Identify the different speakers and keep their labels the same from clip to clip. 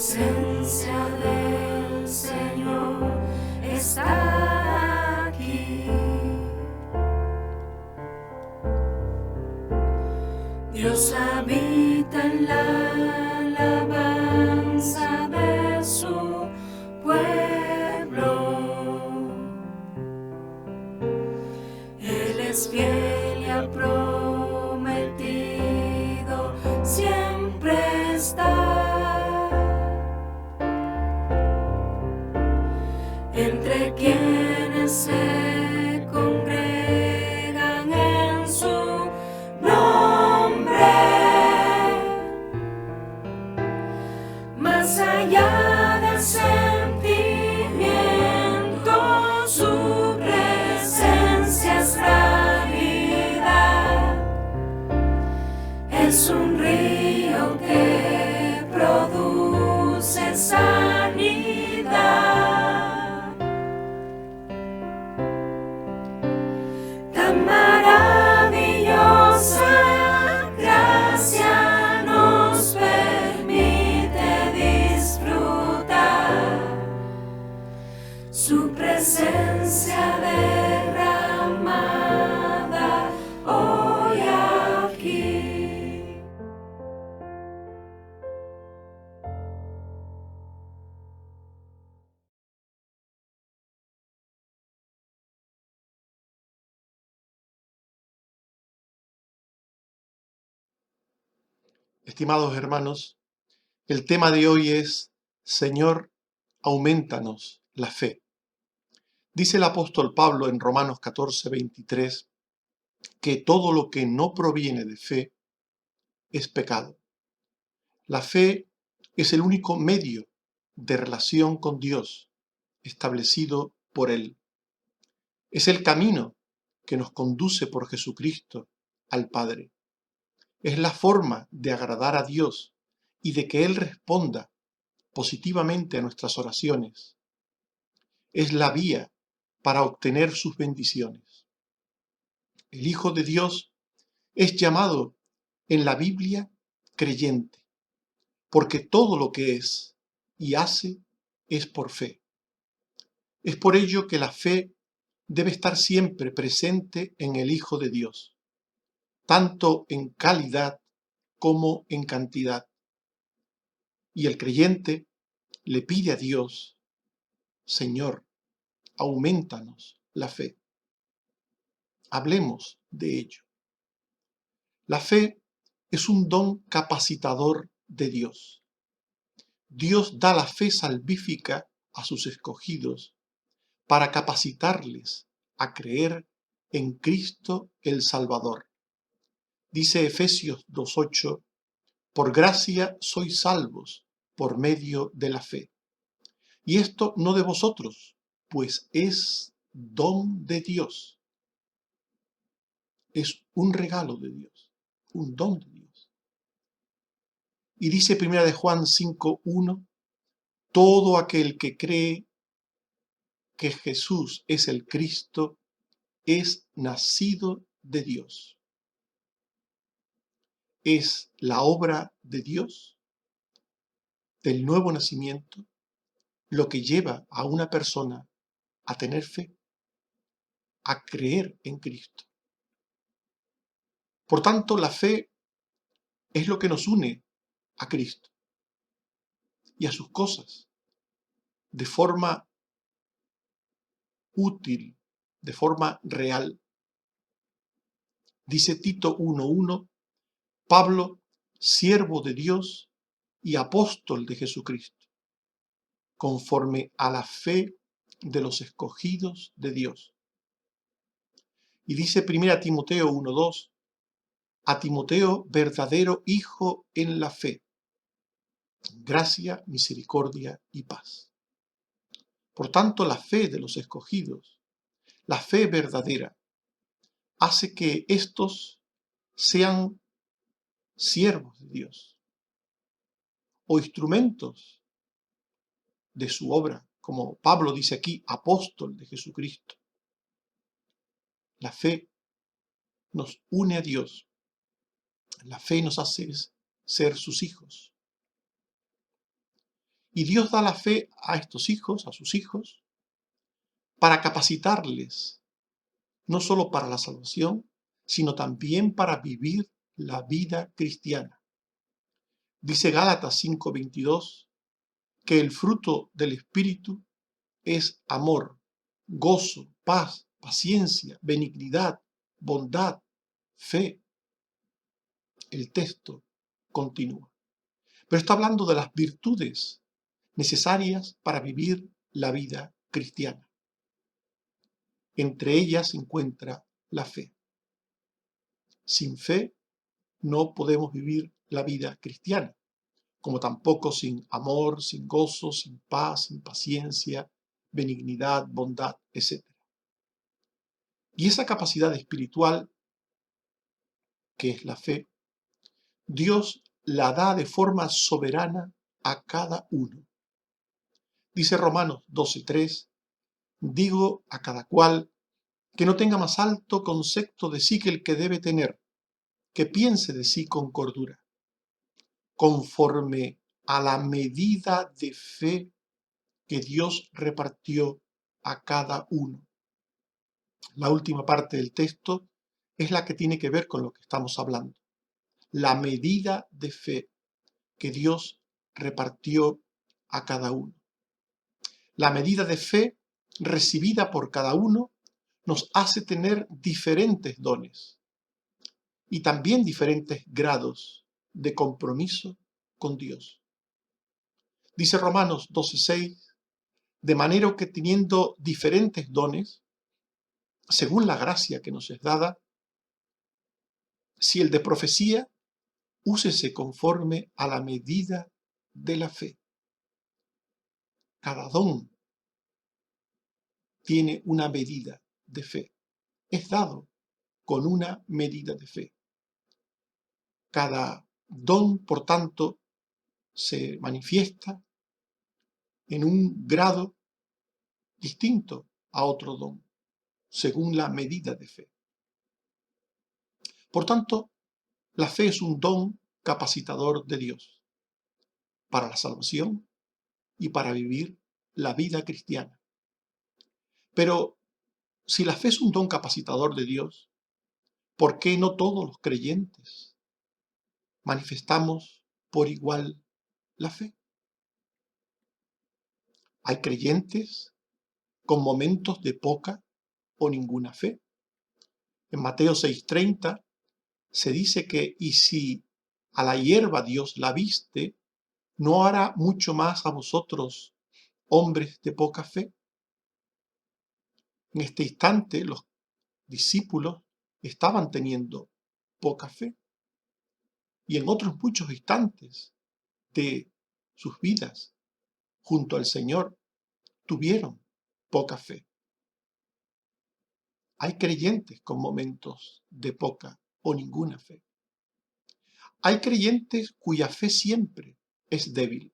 Speaker 1: presencia del Señor está aquí. Dios habita en la alabanza de su pueblo. Él es fiel y ha prometido siempre estar entre quienes se congregan en su nombre. Más allá del sentimiento, su presencia es realidad. Es un río que produce sanidad. Tan maravillosa gracia nos permite disfrutar su presencia derramada hoy aquí.
Speaker 2: Estimados hermanos, el tema de hoy es: Señor, aumentanos la fe. Dice el apóstol Pablo en Romanos 14:23 que todo lo que no proviene de fe es pecado. La fe es el único medio de relación con Dios establecido por Él. Es el camino que nos conduce por Jesucristo al Padre. Es la forma de agradar a Dios y de que Él responda positivamente a nuestras oraciones. Es la vía para obtener sus bendiciones. El Hijo de Dios es llamado en la Biblia creyente, porque todo lo que es y hace es por fe. Es por ello que la fe debe estar siempre presente en el Hijo de Dios, tanto en calidad como en cantidad. Y el creyente le pide a Dios: Señor, aumentanos la fe. Hablemos de ello. La fe es un don capacitador de Dios. Dios da la fe salvífica a sus escogidos para capacitarles a creer en Cristo el Salvador. Dice Efesios 2:8, por gracia sois salvos por medio de la fe. Y esto no de vosotros, pues es don de Dios. Es un regalo de Dios, un don de Dios. Y dice 1 de Juan 5:1, todo aquel que cree que Jesús es el Cristo es nacido de Dios. Es la obra de Dios, del nuevo nacimiento, lo que lleva a una persona a tener fe, a creer en Cristo. Por tanto, la fe es lo que nos une a Cristo y a sus cosas de forma útil, de forma real. Dice Tito 1:1, Pablo, siervo de Dios y apóstol de Jesucristo, conforme a la fe de los escogidos de Dios. Y dice 1 Timoteo 1:2, a Timoteo, verdadero hijo en la fe, gracia, misericordia y paz. Por tanto, la fe de los escogidos, la fe verdadera, hace que éstos sean siervos de Dios o instrumentos de su obra, como Pablo dice aquí, apóstol de Jesucristo. La fe nos une a Dios, la fe nos hace ser sus hijos. Y Dios da la fe a estos hijos, a sus hijos, para capacitarles, no solo para la salvación, sino también para vivir la vida cristiana. Dice Gálatas 5:22 que el fruto del Espíritu es amor, gozo, paz, paciencia, benignidad, bondad, fe. El texto continúa. Pero está hablando de las virtudes necesarias para vivir la vida cristiana. Entre ellas se encuentra la fe. Sin fe no podemos vivir la vida cristiana, como tampoco sin amor, sin gozo, sin paz, sin paciencia, benignidad, bondad, etc. Y esa capacidad espiritual, que es la fe, Dios la da de forma soberana a cada uno. Dice Romanos 12:3, digo a cada cual que no tenga más alto concepto de sí que el que debe tener, que piense de sí con cordura, conforme a la medida de fe que Dios repartió a cada uno. La última parte del texto es la que tiene que ver con lo que estamos hablando. La medida de fe que Dios repartió a cada uno. La medida de fe recibida por cada uno nos hace tener diferentes dones y también diferentes grados de compromiso con Dios. Dice Romanos 12:6, de manera que teniendo diferentes dones, según la gracia que nos es dada, si el de profecía, úsese conforme a la medida de la fe. Cada don tiene una medida de fe. Es dado con una medida de fe. Cada don, por tanto, se manifiesta en un grado distinto a otro don, según la medida de fe. Por tanto, la fe es un don capacitador de Dios para la salvación y para vivir la vida cristiana. Pero si la fe es un don capacitador de Dios, ¿por qué no todos los creyentes manifestamos por igual la fe? Hay creyentes con momentos de poca o ninguna fe. En Mateo 6:30 se dice que, y si a la hierba Dios la viste, ¿no hará mucho más a vosotros, hombres de poca fe? En este instante los discípulos estaban teniendo poca fe, y en otros muchos instantes de sus vidas junto al Señor tuvieron poca fe. Hay creyentes con momentos de poca o ninguna fe. Hay creyentes cuya fe siempre es débil.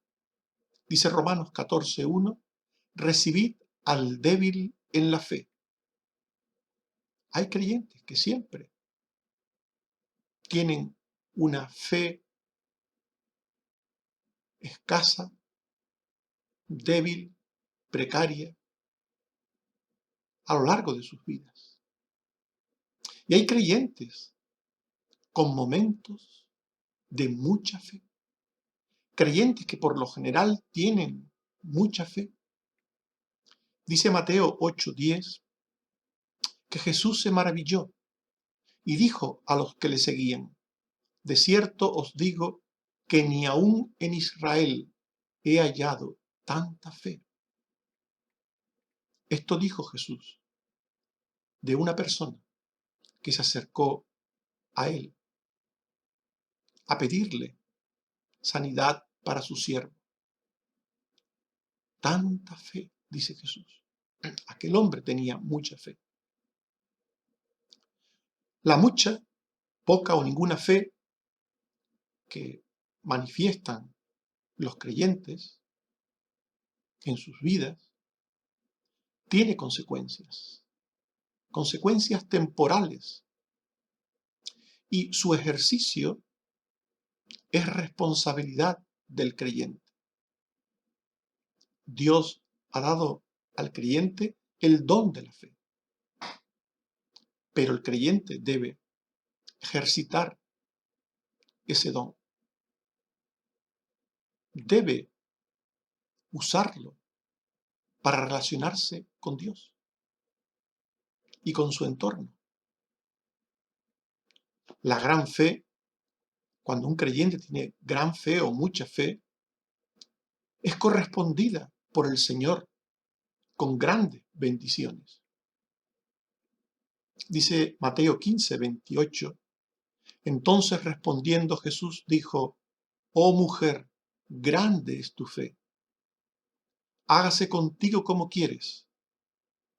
Speaker 2: Dice Romanos 14:1, recibid al débil en la fe. Hay creyentes que siempre tienen una fe escasa, débil, precaria, a lo largo de sus vidas. Y hay creyentes con momentos de mucha fe. Creyentes que por lo general tienen mucha fe. Dice Mateo 8:10 que Jesús se maravilló y dijo a los que le seguían, de cierto os digo que ni aun en Israel he hallado tanta fe. Esto dijo Jesús de una persona que se acercó a él a pedirle sanidad para su siervo. Tanta fe, dice Jesús. Aquel hombre tenía mucha fe. La mucha, poca o ninguna fe que manifiestan los creyentes en sus vidas tiene consecuencias, consecuencias temporales, y su ejercicio es responsabilidad del creyente. Dios ha dado al creyente el don de la fe, pero el creyente debe ejercitar ese don, debe usarlo para relacionarse con Dios y con su entorno. La gran fe, cuando un creyente tiene gran fe o mucha fe, es correspondida por el Señor con grandes bendiciones. Dice Mateo 15:28, entonces respondiendo Jesús dijo, oh mujer, grande es tu fe, hágase contigo como quieres.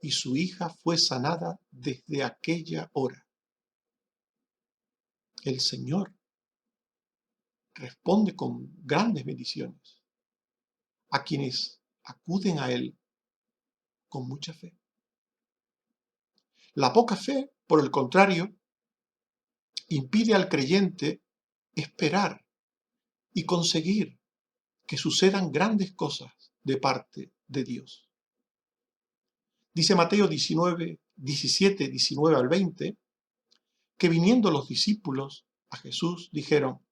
Speaker 2: Y su hija fue sanada desde aquella hora. El Señor responde con grandes bendiciones a quienes acuden a Él con mucha fe. La poca fe, por el contrario, impide al creyente esperar y conseguir que sucedan grandes cosas de parte de Dios. Dice Mateo 17, 19 al 20, que viniendo los discípulos a Jesús dijeron,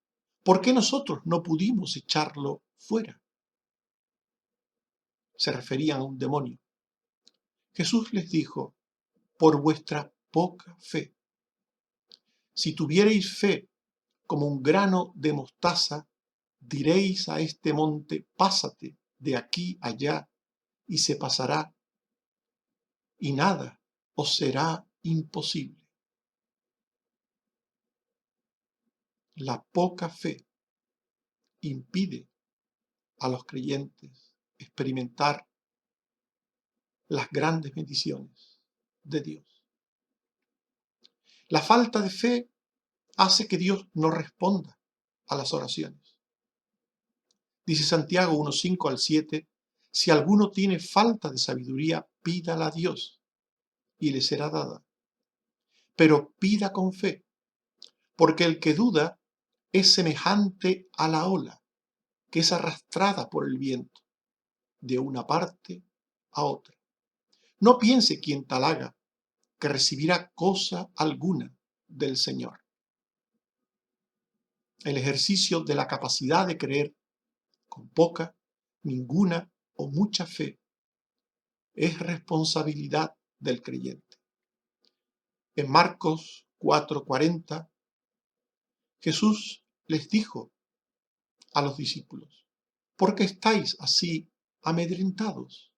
Speaker 2: ¿por qué nosotros no pudimos echarlo fuera? Se referían a un demonio. Jesús les dijo, por vuestra poca fe. Si tuvierais fe como un grano de mostaza, diréis a este monte, pásate de aquí allá, y se pasará, y nada os será imposible. La poca fe impide a los creyentes experimentar las grandes bendiciones de Dios. La falta de fe hace que Dios no responda a las oraciones. Dice Santiago 1:5 al 7, si alguno tiene falta de sabiduría, pídala a Dios y le será dada. Pero pida con fe, porque el que duda es semejante a la ola que es arrastrada por el viento de una parte a otra. No piense quien tal haga que recibirá cosa alguna del Señor. El ejercicio de la capacidad de creer con poca, ninguna o mucha fe es responsabilidad del creyente. En Marcos 4:40, Jesús les dijo a los discípulos, ¿por qué estáis así amedrentados?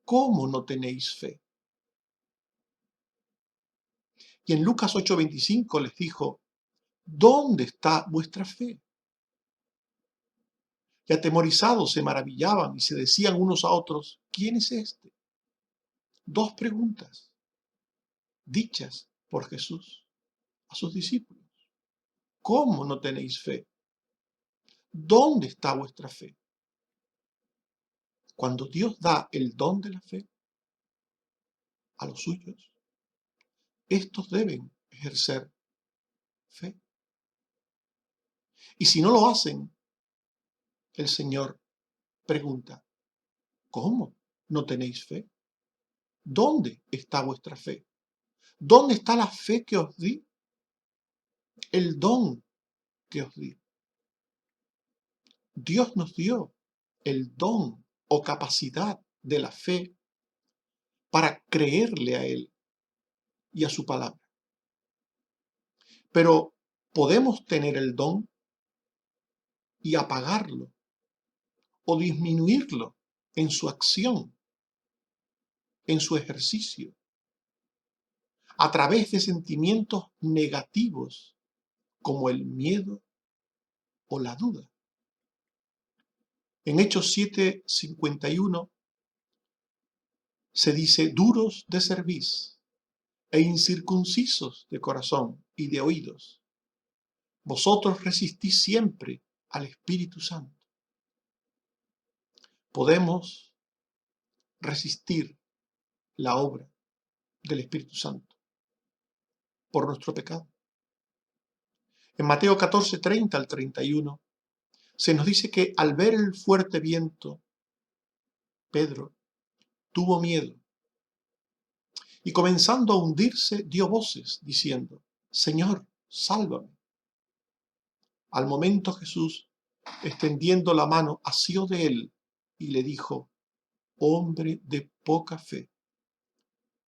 Speaker 2: ¿Cómo no tenéis fe? Y en Lucas 8:25 les dijo, ¿dónde está vuestra fe? Y atemorizados se maravillaban y se decían unos a otros, ¿quién es este? Dos preguntas dichas por Jesús a sus discípulos. ¿Cómo no tenéis fe? ¿Dónde está vuestra fe? Cuando Dios da el don de la fe a los suyos, estos deben ejercer fe. Y si no lo hacen, el Señor pregunta, ¿cómo no tenéis fe? ¿Dónde está vuestra fe? ¿Dónde está la fe que os di? El don que os di. Dios nos dio el don o capacidad de la fe para creerle a Él y a su palabra. Pero podemos tener el don y apagarlo o disminuirlo en su acción, en su ejercicio, a través de sentimientos negativos como el miedo o la duda. En Hechos 7:51 se dice, duros de cerviz e incircuncisos de corazón y de oídos, vosotros resistís siempre al Espíritu Santo. Podemos resistir la obra del Espíritu Santo por nuestro pecado. En Mateo 14:30 al 31 se nos dice que al ver el fuerte viento Pedro tuvo miedo y comenzando a hundirse dio voces diciendo: Señor, sálvame. Al momento Jesús, extendiendo la mano, asió de él y le dijo: Hombre de poca fe,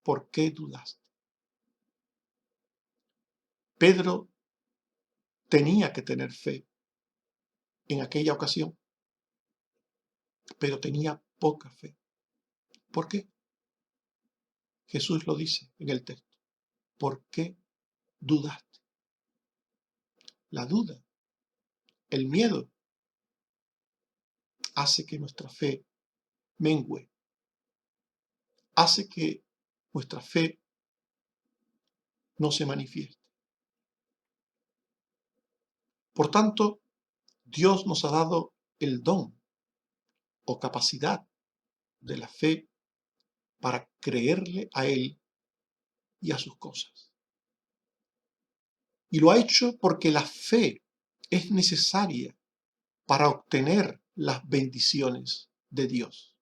Speaker 2: ¿por qué dudaste? Pedro tenía que tener fe en aquella ocasión, pero tenía poca fe. ¿Por qué? Jesús lo dice en el texto. ¿Por qué dudaste? La duda, el miedo, hace que nuestra fe mengüe, hace que nuestra fe no se manifieste. Por tanto, Dios nos ha dado el don o capacidad de la fe para creerle a Él y a sus cosas. Y lo ha hecho porque la fe es necesaria para obtener las bendiciones de Dios.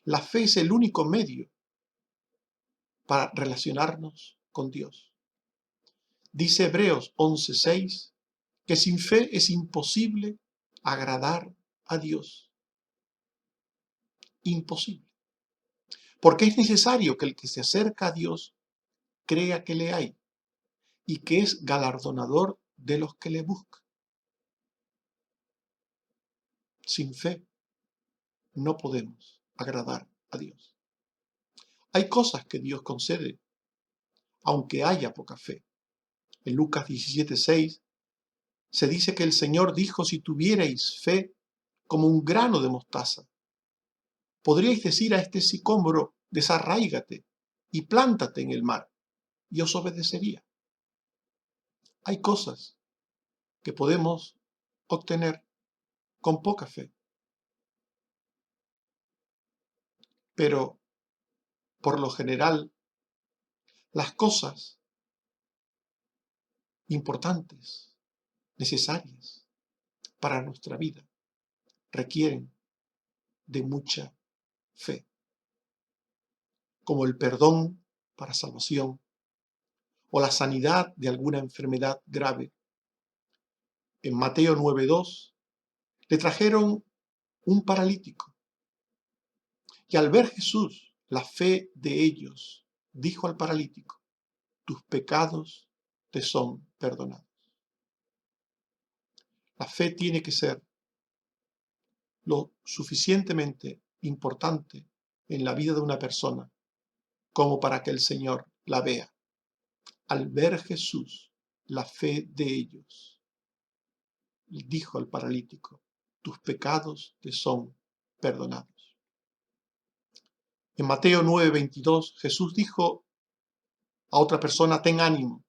Speaker 2: La fe es el único medio para relacionarnos con Dios. Dice Hebreos 11:6 que sin fe es imposible agradar a Dios. Imposible. Porque es necesario que el que se acerca a Dios crea que le hay y que es galardonador de los que le buscan. Sin fe no podemos agradar a Dios. Hay cosas que Dios concede, aunque haya poca fe. En Lucas 17:6 se dice que el Señor dijo: si tuvierais fe como un grano de mostaza, podríais decir a este sicómoro: desarráigate y plántate en el mar, y os obedecería. Hay cosas que podemos obtener con poca fe, pero por lo general las cosas importantes, necesarias para nuestra vida, requieren de mucha fe, como el perdón para salvación o la sanidad de alguna enfermedad grave. En Mateo 9:2 le trajeron un paralítico y al ver Jesús la fe de ellos, dijo al paralítico: tus pecados te son perdonados. La fe tiene que ser lo suficientemente importante en la vida de una persona como para que el Señor la vea. Al ver Jesús la fe de ellos, dijo al paralítico: tus pecados te son perdonados. En Mateo 9:22 Jesús dijo a otra persona: ten ánimo,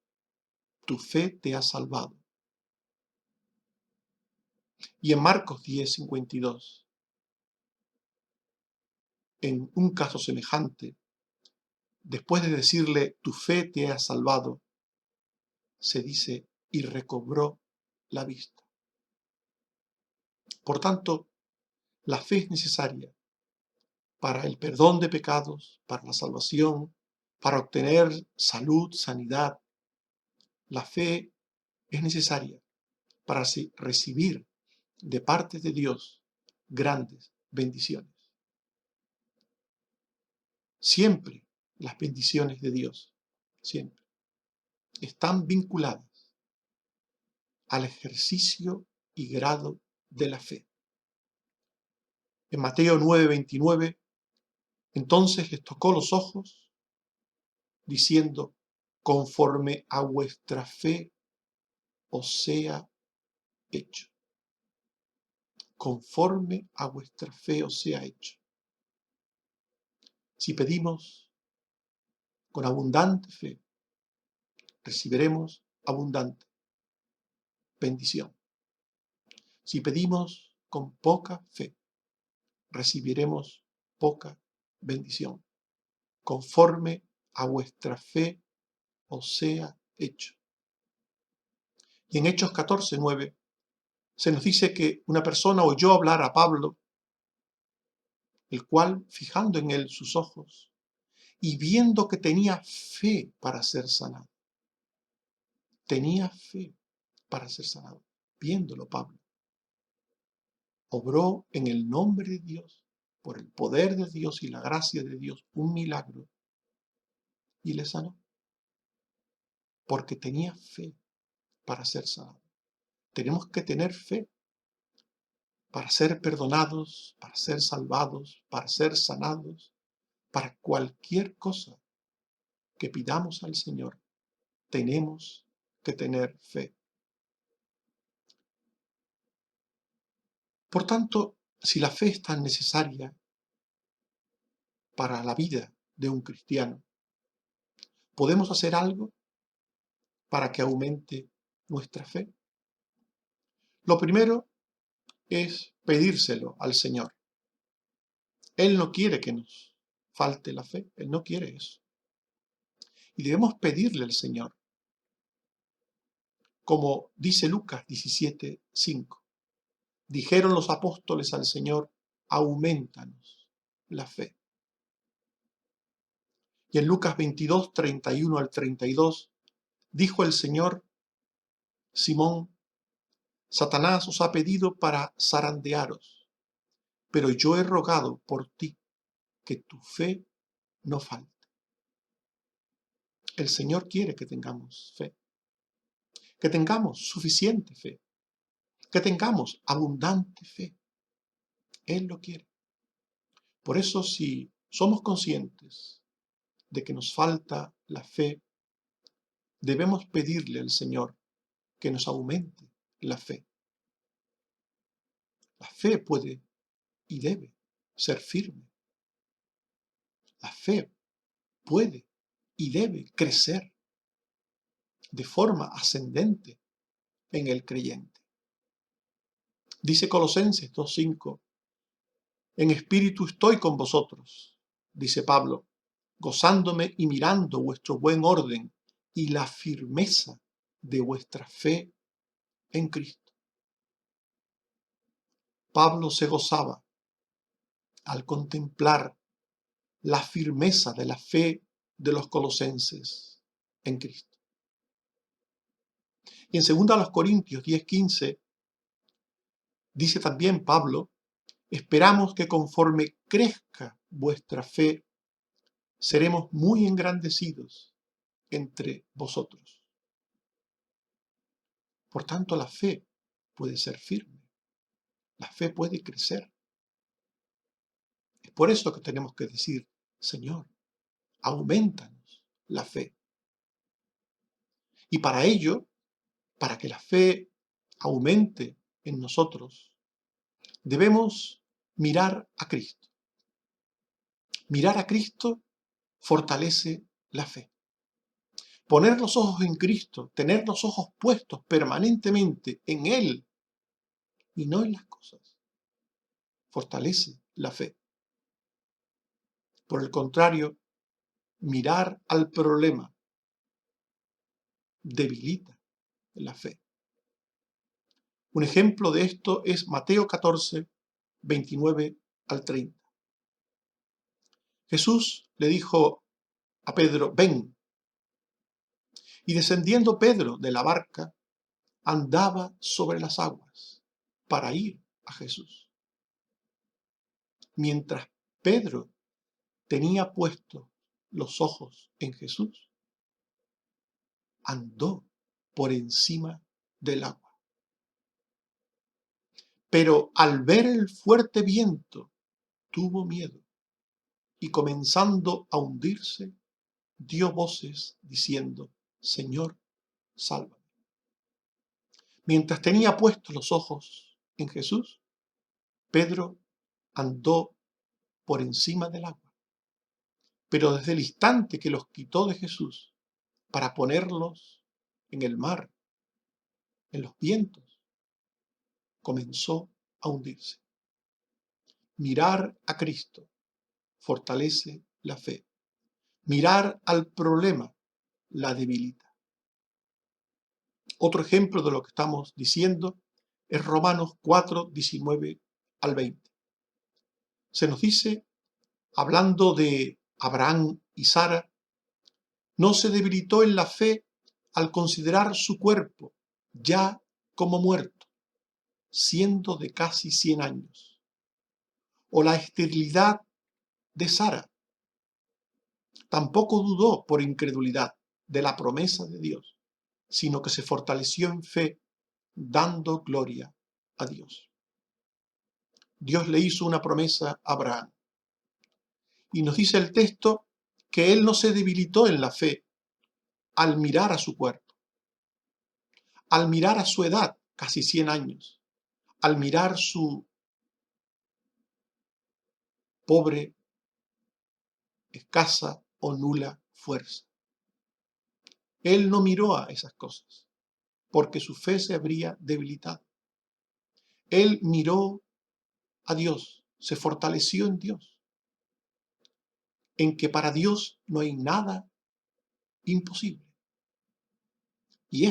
Speaker 2: tu fe te ha salvado. Y en Marcos 10:52, en un caso semejante, después de decirle tu fe te ha salvado, se dice: y recobró la vista. Por tanto, la fe es necesaria para el perdón de pecados, para la salvación, para obtener salud, sanidad. La fe es necesaria para recibir de parte de Dios grandes bendiciones. Siempre las bendiciones de Dios, siempre, están vinculadas al ejercicio y grado de la fe. En Mateo 9:29, entonces les tocó los ojos, diciendo: conforme a vuestra fe os sea hecho. Conforme a vuestra fe os sea hecho. Si pedimos con abundante fe, recibiremos abundante bendición. Si pedimos con poca fe, recibiremos poca bendición. Conforme a vuestra fe os sea hecho. Y en Hechos 14:9 se nos dice que una persona oyó hablar a Pablo el cual, fijando en él sus ojos y viendo que tenía fe para ser sanado, tenía fe para ser sanado, viéndolo Pablo, obró en el nombre de Dios, por el poder de Dios y la gracia de Dios, un milagro y le sanó, porque tenía fe para ser sanado. Tenemos que tener fe para ser perdonados, para ser salvados, para ser sanados, para cualquier cosa que pidamos al Señor. Tenemos que tener fe. Por tanto, si la fe es tan necesaria para la vida de un cristiano, ¿podemos hacer algo para que aumente nuestra fe? Lo primero es pedírselo al Señor. Él no quiere que nos falte la fe, Él no quiere eso. Y debemos pedirle al Señor, como dice Lucas 17:5. Dijeron los apóstoles al Señor, aumentanos la fe. Y en Lucas 22:31 al 32, dijo el Señor, Simón, Satanás os ha pedido para zarandearos, pero yo he rogado por ti que tu fe no falte. El Señor quiere que tengamos fe, que tengamos suficiente fe, que tengamos abundante fe. Él lo quiere. Por eso, si somos conscientes de que nos falta la fe, debemos pedirle al Señor que nos aumente la fe. La fe puede y debe ser firme. La fe puede y debe crecer de forma ascendente en el creyente. Dice Colosenses 2:5, en espíritu estoy con vosotros, dice Pablo, gozándome y mirando vuestro buen orden y la firmeza de vuestra fe en Cristo. Pablo se gozaba al contemplar la firmeza de la fe de los colosenses en Cristo. Y en 2 Corintios 10:15 dice también Pablo, esperamos que conforme crezca vuestra fe, seremos muy engrandecidos entre vosotros. Por tanto, la fe puede ser firme, la fe puede crecer. Es por eso que tenemos que decir, Señor, aumentanos la fe. Y para ello, para que la fe aumente en nosotros, debemos mirar a Cristo. Mirar a Cristo fortalece la fe. Poner los ojos en Cristo, tener los ojos puestos permanentemente en Él y no en las cosas, fortalece la fe. Por el contrario, mirar al problema debilita la fe. Un ejemplo de esto es Mateo 14, 29 al 30. Jesús le dijo a Pedro, ven. Y descendiendo Pedro de la barca, andaba sobre las aguas para ir a Jesús. Mientras Pedro tenía puestos los ojos en Jesús, andó por encima del agua. Pero al ver el fuerte viento, tuvo miedo y comenzando a hundirse, dio voces diciendo, Señor, sálvame. Mientras tenía puestos los ojos en Jesús, Pedro andó por encima del agua. Pero desde el instante que los quitó de Jesús para ponerlos en el mar, en los vientos, comenzó a hundirse. Mirar a Cristo fortalece la fe. Mirar al problema la debilita. Otro ejemplo de lo que estamos diciendo es Romanos 4, 19 al 20. Se nos dice, hablando de Abraham y Sara, no se debilitó en la fe al considerar su cuerpo ya como muerto, siendo de casi 100 años, o la esterilidad de Sara. Tampoco dudó por incredulidad de la promesa de Dios, sino que se fortaleció en fe, dando gloria a Dios. Dios le hizo una promesa a Abraham. Y nos dice el texto que él no se debilitó en la fe al mirar a su cuerpo, al mirar a su edad, casi 100 años, al mirar su pobre, escasa o nula fuerza. Él no miró a esas cosas, porque su fe se habría debilitado. Él miró a Dios, se fortaleció en Dios, en que para Dios no hay nada imposible. Y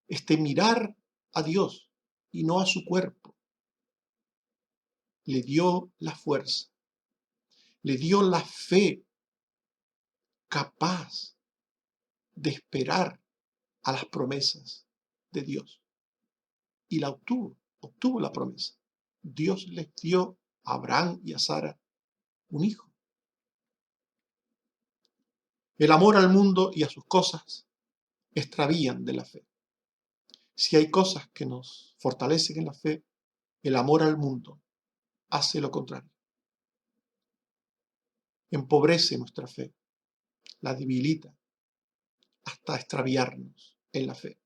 Speaker 2: este mirar a Dios y no a su cuerpo, le dio la fuerza, le dio la fe capaz de esperar a las promesas de Dios. Y la obtuvo la promesa. Dios les dio a Abraham y a Sara un hijo. El amor al mundo y a sus cosas extravían de la fe. Si hay cosas que nos fortalecen en la fe, el amor al mundo hace lo contrario. Empobrece nuestra fe, la debilita hasta extraviarnos en la fe.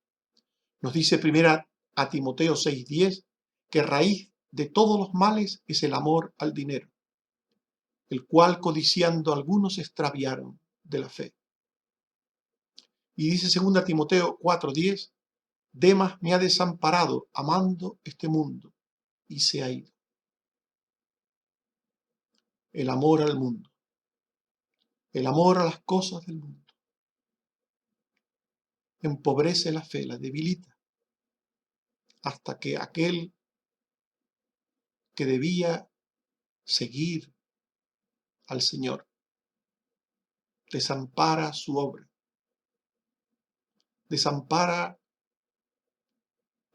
Speaker 2: Nos dice primera a Timoteo 6:10 que raíz de todos los males es el amor al dinero, el cual codiciando algunos se extraviaron de la fe. Y dice segunda Timoteo 4:10, Demas me ha desamparado amando este mundo y se ha ido. El amor al mundo, el amor a las cosas del mundo, empobrece la fe, la debilita, hasta que aquel que debía seguir al Señor desampara su obra, desampara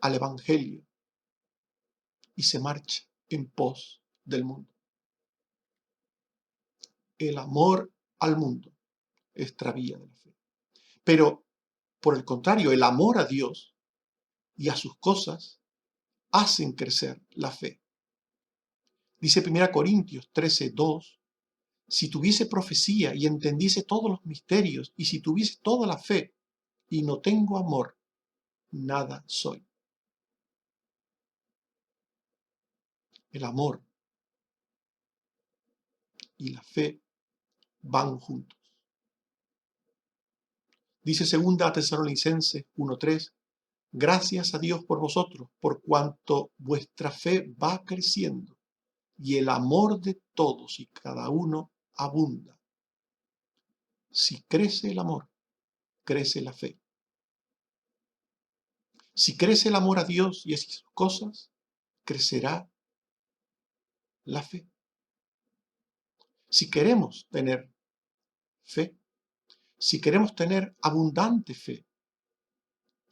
Speaker 2: al Evangelio y se marcha en pos del mundo. El amor al mundo extravía de la fe. Pero, por el contrario, el amor a Dios y a sus cosas hacen crecer la fe. Dice 1 Corintios 13:2, si tuviese profecía y entendiese todos los misterios, y si tuviese toda la fe y no tengo amor, nada soy. El amor y la fe van juntos. Dice 2 Tesalonicenses 1:3, gracias a Dios por vosotros, por cuanto vuestra fe va creciendo y el amor de todos y cada uno abunda. Si crece el amor, crece la fe. Si crece el amor a Dios y a sus cosas, crecerá la fe. Si queremos tener fe, si queremos tener abundante fe,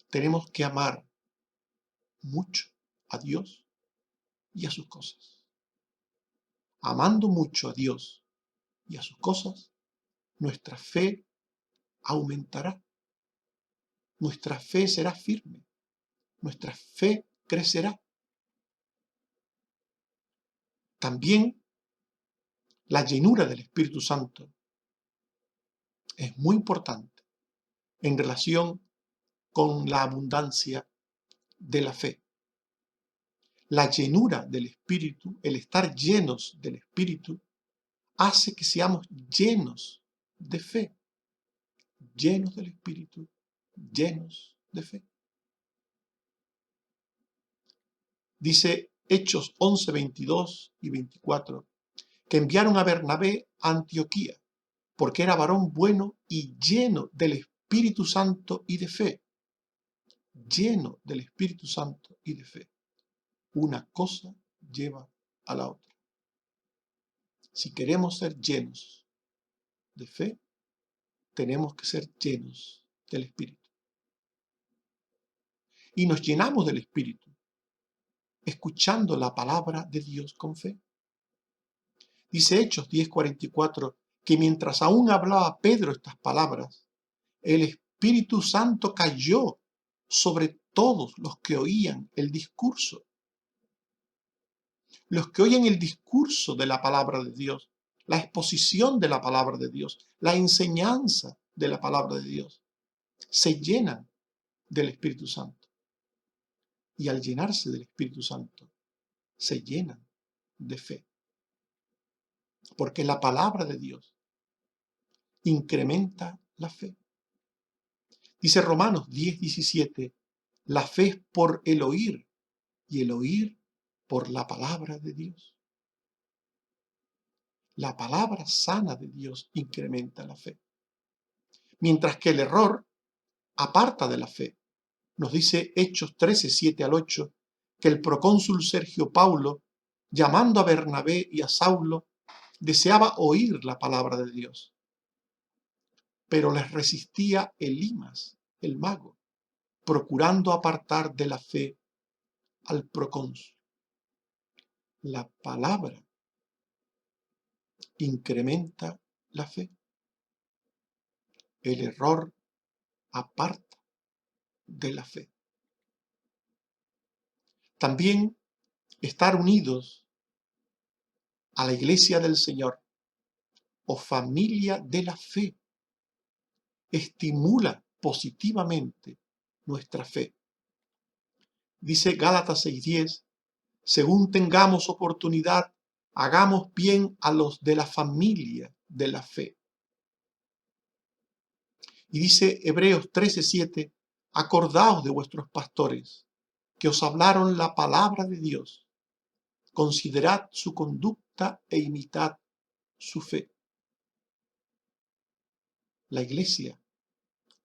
Speaker 2: tenemos que amar mucho a Dios y a sus cosas. Amando mucho a Dios y a sus cosas, nuestra fe aumentará. Nuestra fe será firme. Nuestra fe crecerá. También la llenura del Espíritu Santo es muy importante en relación con la abundancia de la fe. La llenura del Espíritu, el estar llenos del Espíritu, hace que seamos llenos de fe, llenos del Espíritu, llenos de fe. Dice Hechos 11, 22 y 24, que enviaron a Bernabé a Antioquía, porque era varón bueno y lleno del Espíritu Santo y de fe. Lleno del Espíritu Santo y de fe. Una cosa lleva a la otra. Si queremos ser llenos de fe, tenemos que ser llenos del Espíritu. Y nos llenamos del Espíritu escuchando la palabra de Dios con fe. Dice Hechos 10:44 que mientras aún hablaba Pedro estas palabras, el Espíritu Santo cayó sobre todos los que oían el discurso. Los que oyen el discurso de la palabra de Dios, la exposición de la palabra de Dios, la enseñanza de la palabra de Dios, se llenan del Espíritu Santo. Y al llenarse del Espíritu Santo, se llenan de fe. Porque la palabra de Dios incrementa la fe. Dice Romanos 10:17, la fe es por el oír y el oír por la palabra de Dios. La palabra sana de Dios incrementa la fe. Mientras que el error aparta de la fe. Nos dice Hechos 13:7-8, que el procónsul Sergio Paulo, llamando a Bernabé y a Saulo, deseaba oír la palabra de Dios. Pero les resistía Elimas, el mago, procurando apartar de la fe al procónsul. La palabra incrementa la fe. El error aparta de la fe. También estar unidos a la iglesia del Señor o familia de la fe estimula positivamente nuestra fe. Dice Gálatas 6:10, según tengamos oportunidad, hagamos bien a los de la familia de la fe. Y dice Hebreos 13:7, acordaos de vuestros pastores, que os hablaron la palabra de Dios. Considerad su conducta e imitad su fe. La iglesia,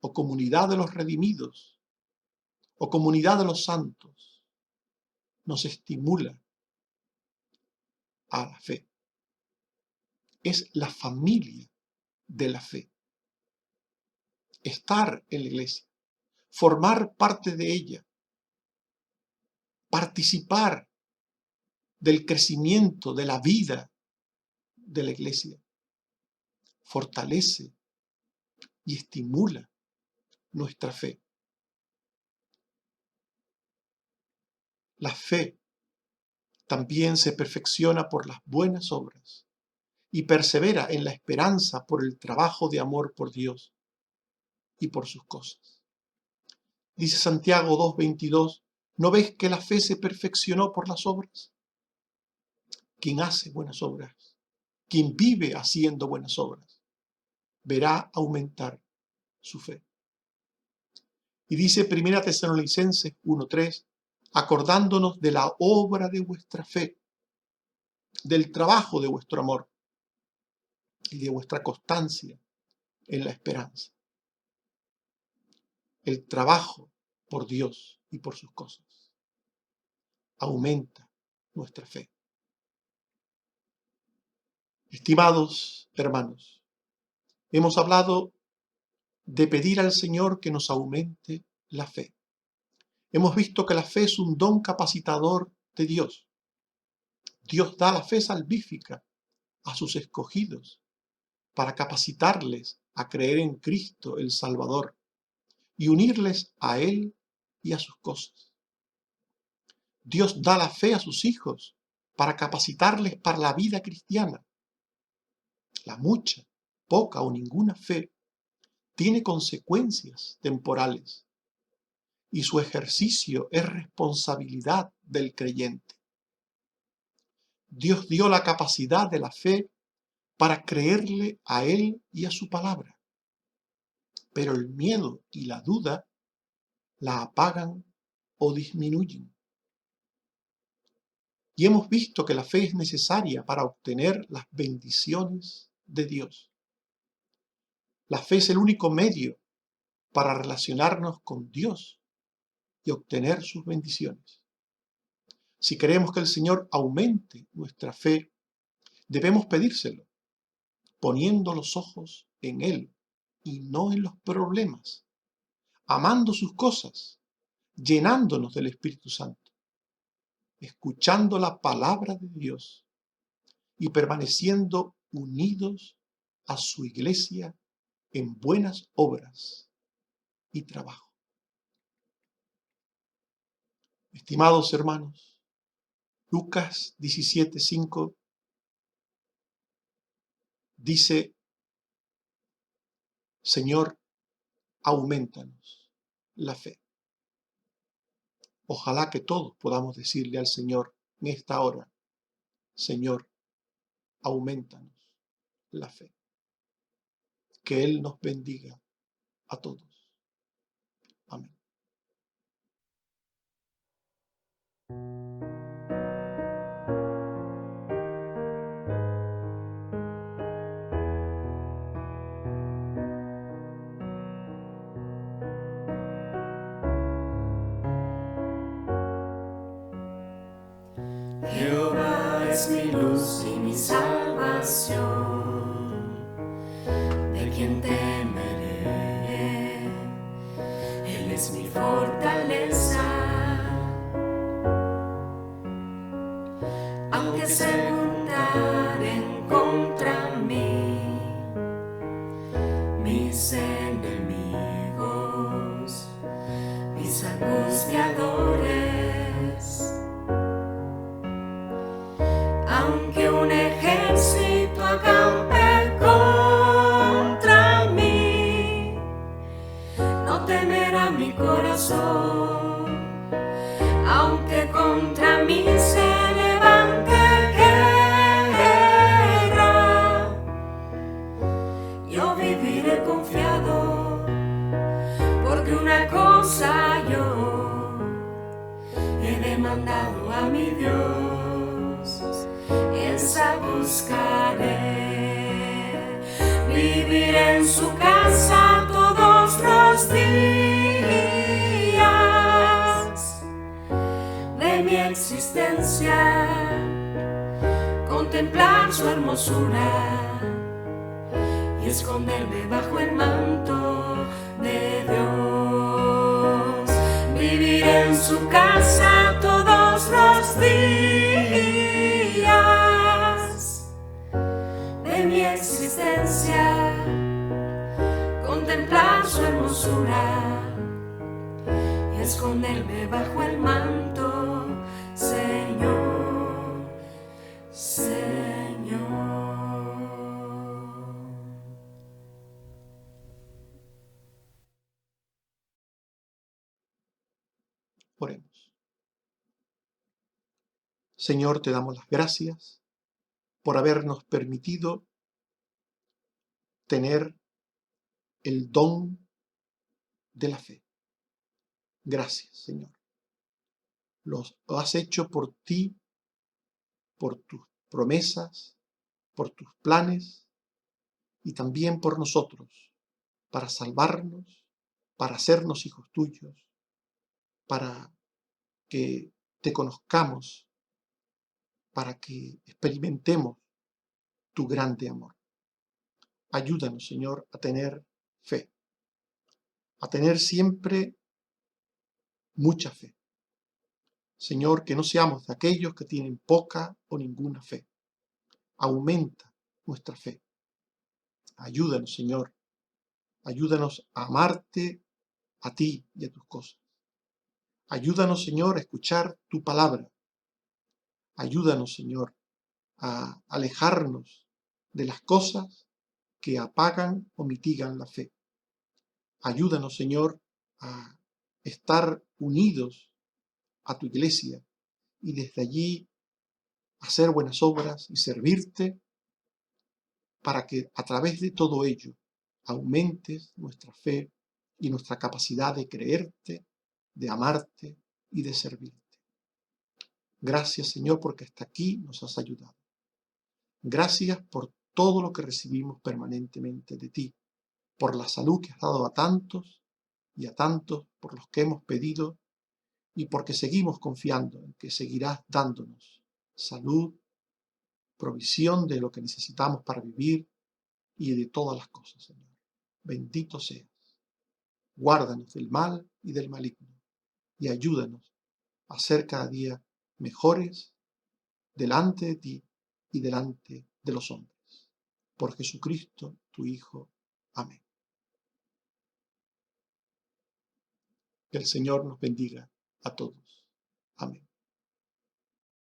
Speaker 2: o comunidad de los redimidos, o comunidad de los santos, nos estimula a la fe. Es la familia de la fe. Estar en la iglesia, formar parte de ella, participar del crecimiento, de la vida de la iglesia, fortalece y estimula nuestra fe. La fe también se perfecciona por las buenas obras y persevera en la esperanza por el trabajo de amor por Dios y por sus cosas. Dice Santiago 2:22, ¿no ves que la fe se perfeccionó por las obras? Quien hace buenas obras, quien vive haciendo buenas obras, verá aumentar su fe. Y dice 1 Tesalonicenses 1:3, acordándonos de la obra de vuestra fe, del trabajo de vuestro amor y de vuestra constancia en la esperanza. El trabajo por Dios y por sus cosas aumenta nuestra fe. Estimados hermanos, hemos hablado de pedir al Señor que nos aumente la fe. Hemos visto que la fe es un don capacitador de Dios. Dios da la fe salvífica a sus escogidos para capacitarles a creer en Cristo el Salvador y unirles a Él y a sus cosas. Dios da la fe a sus hijos para capacitarles para la vida cristiana. La mucha, poca o ninguna fe tiene consecuencias temporales y su ejercicio es responsabilidad del creyente. Dios dio la capacidad de la fe para creerle a Él y a su palabra, pero el miedo y la duda la apagan o disminuyen. Y hemos visto que la fe es necesaria para obtener las bendiciones de Dios. La fe es el único medio para relacionarnos con Dios y obtener sus bendiciones. Si queremos que el Señor aumente nuestra fe, Debemos pedírselo, poniendo los ojos en Él y no en los problemas, amando sus cosas, llenándonos del Espíritu Santo, escuchando la palabra de Dios y permaneciendo unidos a su iglesia en buenas obras y trabajo. Estimados hermanos, Lucas 17:5 dice: Señor, aumentanos la fe. Ojalá que todos podamos decirle al Señor en esta hora: Señor, aumentanos la fe. Que Él nos bendiga a todos. Amén.
Speaker 1: Jehová es mi luz y mi salvación, ¿de quién temeré? Él es mi fortaleza. Aunque se juntaren contra mí mis enemigos, mis angustiadores, aunque un ejército acampe contra mí, no temerá mi corazón. Aunque contra mí se levante guerra, yo viviré confiado, porque una cosa yo he demandado a mi Dios, esa buscaré, viviré en su casa todos los días de mi existencia, contemplar su hermosura y esconderme bajo el manto de Dios. Viviré en su casa todos los días de mi existencia, contemplar su hermosura y esconderme bajo el manto, Señor, Señor.
Speaker 2: Oremos. Señor, te damos las gracias por habernos permitido tener el don de la fe. Gracias, Señor. Lo has hecho por ti, por tus promesas, por tus planes y también por nosotros, para salvarnos, para hacernos hijos tuyos, para que te conozcamos, para que experimentemos tu grande amor. Ayúdanos, Señor, a tener fe, a tener siempre mucha fe. Señor, que no seamos de aquellos que tienen poca o ninguna fe. Aumenta nuestra fe. Ayúdanos, Señor. Ayúdanos a amarte a ti y a tus cosas. Ayúdanos, Señor, a escuchar tu palabra. Ayúdanos, Señor, a alejarnos de las cosas que apagan o mitigan la fe. Ayúdanos, Señor, a estar unidos a tu iglesia y desde allí hacer buenas obras y servirte para que a través de todo ello aumentes nuestra fe y nuestra capacidad de creerte, de amarte y de servirte. Gracias, Señor, porque hasta aquí nos has ayudado. Gracias por todo lo que recibimos permanentemente de ti, por la salud que has dado a tantos y a tantos por los que hemos pedido y porque seguimos confiando en que seguirás dándonos salud, provisión de lo que necesitamos para vivir y de todas las cosas, Señor. Bendito seas. Guárdanos del mal y del maligno y ayúdanos a ser cada día mejores delante de ti y delante de los hombres. Por Jesucristo, tu Hijo. Amén. Que el Señor nos bendiga a todos. Amén.